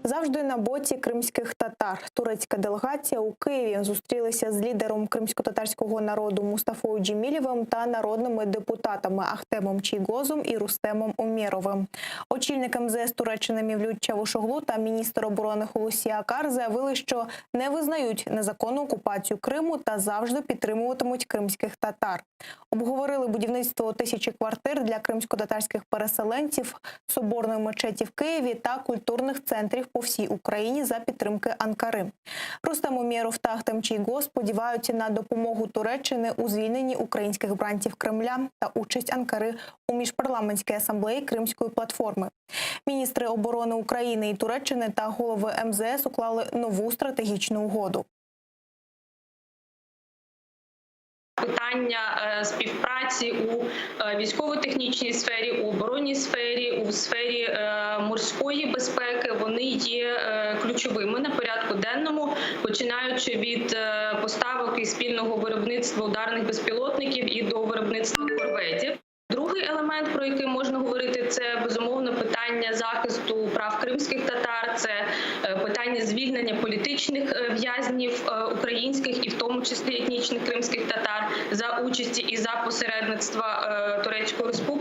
Завжди на боці кримських татар. Турецька делегація у Києві зустрілася з лідером кримсько-татарського народу Мустафою Джемілєвим та народними депутатами Ахтемом Чийгозом і Рустемом Умєровим. Очільник МЗС Туреччини Мевлют Чавушоглу та міністр оборони Хулусі Акар заявили, що не визнають незаконну окупацію Криму та завжди підтримуватимуть кримських татар. Обговорили будівництво тисячі квартир для кримсько-татарських переселенців, соборної мечеті в Києві та культурних центрів по всій Україні за підтримки Анкари. Рустем Умєров та Ахтем Чийгоз сподіваються на допомогу Туреччини у звільненні українських бранців Кремля та участь Анкари у міжпарламентській асамблеї Кримської платформи. Міністри оборони України і Туреччини та голови МЗС уклали нову стратегічну угоду. Питання співпраці у військово-технічній сфері, у оборонній сфері, у сфері морської безпеки, вони є ключовими на порядку денному, починаючи від поставок і спільного виробництва ударних безпілотників і до виробництва корветів. Другий елемент, про який можна говорити, це, безумовно, питання захисту прав кримських татар, це питання звільнення політичних в'язнів українських і в тому числі етнічних кримських татар за участі і за посередництва Турецької Республіки.